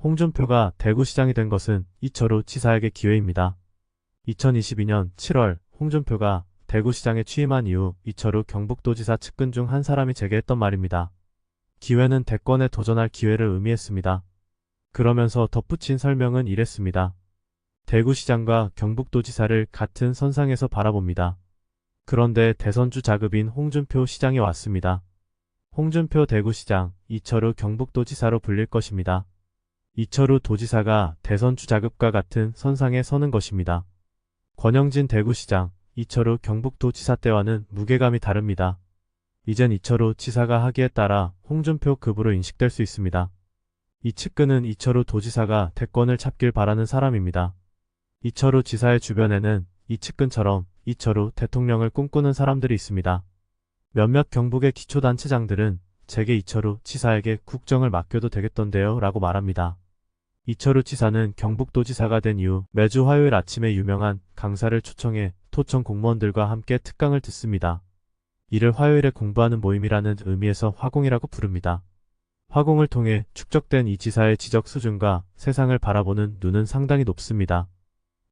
홍준표가 대구시장이 된 것은 이철우 지사에게 기회입니다. 2022년 7월 홍준표가 대구시장에 취임한 이후 이철우 경북도지사 측근 중 한 사람이 제기했던 말입니다. 기회는 대권에 도전할 기회를 의미했습니다. 그러면서 덧붙인 설명은 이랬습니다. 대구시장과 경북도지사를 같은 선상에서 바라봅니다. 그런데 대선주 자급인 홍준표 시장이 왔습니다. 홍준표 대구시장, 이철우 경북도지사로 불릴 것입니다. 이철우 도지사가 대선주 자급과 같은 선상에 서는 것입니다. 권영진 대구시장, 이철우 경북도지사 때와는 무게감이 다릅니다. 이젠 이철우 지사가 하기에 따라 홍준표 급으로 인식될 수 있습니다. 이 측근은 이철우 도지사가 대권을 잡길 바라는 사람입니다. 이철우 지사의 주변에는 이 측근처럼 이철우 대통령을 꿈꾸는 사람들이 있습니다. 몇몇 경북의 기초단체장들은 제게 이철우 지사에게 국정을 맡겨도 되겠던데요 라고 말합니다. 이철우 지사는 경북도지사가 된 이후 매주 화요일 아침에 유명한 강사를 초청해 토청 공무원들과 함께 특강을 듣습니다. 이를 화요일에 공부하는 모임이라는 의미에서 화공이라고 부릅니다. 화공을 통해 축적된 이 지사의 지적 수준과 세상을 바라보는 눈은 상당히 높습니다.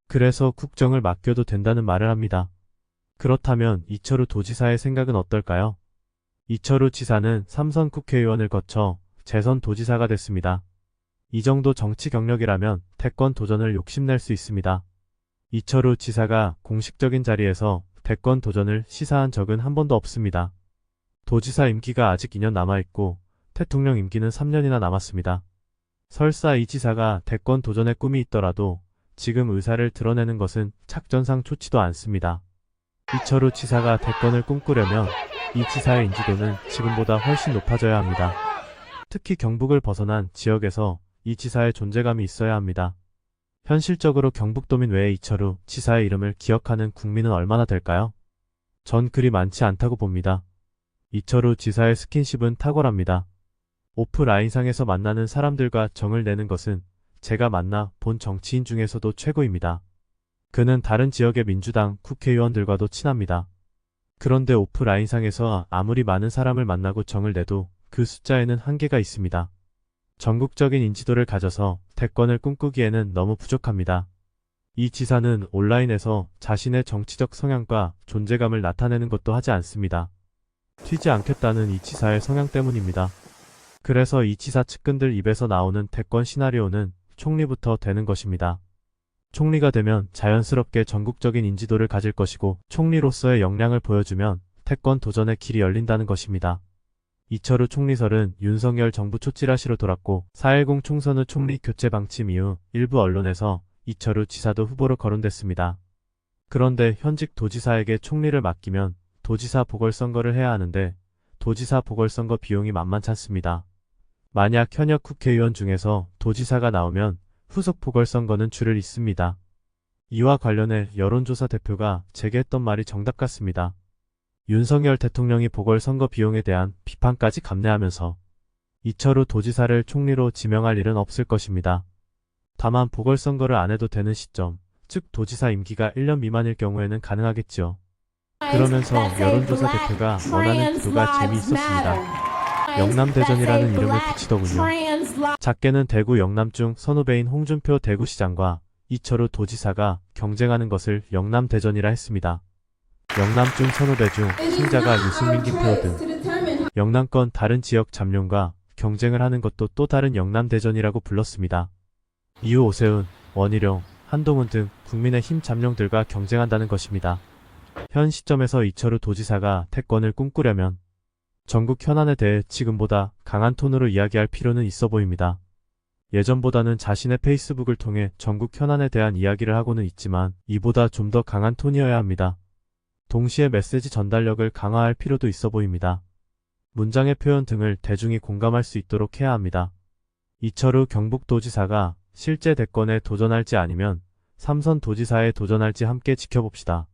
그래서 국정을 맡겨도 된다는 말을 합니다. 그렇다면 이철우 도지사의 생각은 어떨까요? 이철우 지사는 3선 국회의원을 거쳐 재선 도지사가 됐습니다. 이 정도 정치 경력이라면 대권 도전을 욕심낼 수 있습니다. 이철우 지사가 공식적인 자리에서 대권 도전을 시사한 적은 한 번도 없습니다. 도지사 임기가 아직 2년 남아있고 대통령 임기는 3년이나 남았습니다. 설사 이 지사가 대권 도전의 꿈이 있더라도 지금 의사를 드러내는 것은 작전상 좋지도 않습니다. 이철우 지사가 대권을 꿈꾸려면 이 지사의 인지도는 지금보다 훨씬 높아져야 합니다. 특히 경북을 벗어난 지역에서 이 지사의 존재감이 있어야 합니다. 현실적으로 경북도민 외에 이철우 지사의 이름을 기억하는 국민은 얼마나 될까요? 전 그리 많지 않다고 봅니다. 이철우 지사의 스킨십은 탁월합니다. 오프라인상에서 만나는 사람들과 정을 내는 것은 제가 만나 본 정치인 중에서도 최고입니다. 그는 다른 지역의 민주당 국회의원들과도 친합니다. 그런데 오프라인상에서 아무리 많은 사람을 만나고 정을 내도 그 숫자에는 한계가 있습니다. 전국적인 인지도를 가져서 대권을 꿈꾸기에는 너무 부족합니다. 이 지사는 온라인에서 자신의 정치적 성향과 존재감을 나타내는 것도 하지 않습니다. 튀지 않겠다는 이 지사의 성향 때문입니다. 그래서 이 지사 측근들 입에서 나오는 대권 시나리오는 총리부터 되는 것입니다. 총리가 되면 자연스럽게 전국적인 인지도를 가질 것이고 총리로서의 역량을 보여주면 대권 도전의 길이 열린다는 것입니다. 이철우 총리설은 윤석열 정부 초찌라시로 돌았고 4.10 총선 후 총리 교체 방침 이후 일부 언론에서 이철우 지사도 후보로 거론됐습니다. 그런데 현직 도지사에게 총리를 맡기면 도지사 보궐선거를 해야 하는데 도지사 보궐선거 비용이 만만치 않습니다. 만약 현역 국회의원 중에서 도지사가 나오면 후속 보궐선거는 줄을 잇습니다. 이와 관련해 여론조사 대표가 제기했던 말이 정답 같습니다. 윤석열 대통령이 보궐선거 비용에 대한 비판까지 감내하면서 이철우 도지사를 총리로 지명할 일은 없을 것입니다. 다만 보궐선거를 안 해도 되는 시점, 즉 도지사 임기가 1년 미만일 경우에는 가능하겠죠. 그러면서 여론조사 대표가 원하는 구도가 재미있었습니다. 영남대전이라는 이름을 붙이더군요. 작게는 대구 영남중 선후배인 홍준표 대구시장과 이철우 도지사가 경쟁하는 것을 영남대전이라 했습니다. 영남중 선후배 중 승자가 유승민, 김태호 등 영남권 다른 지역 잠룡과 경쟁을 하는 것도 또 다른 영남대전이라고 불렀습니다. 이후 오세훈, 원희룡, 한동훈 등 국민의힘 잠룡들과 경쟁한다는 것입니다. 현 시점에서 이철우 도지사가 대권을 꿈꾸려면 전국 현안에 대해 지금보다 강한 톤으로 이야기할 필요는 있어 보입니다. 예전보다는 자신의 페이스북을 통해 전국 현안에 대한 이야기를 하고는 있지만 이보다 좀 더 강한 톤이어야 합니다. 동시에 메시지 전달력을 강화할 필요도 있어 보입니다. 문장의 표현 등을 대중이 공감할 수 있도록 해야 합니다. 이철우 경북도지사가 실제 대권에 도전할지 아니면 3선 도지사에 도전할지 함께 지켜봅시다.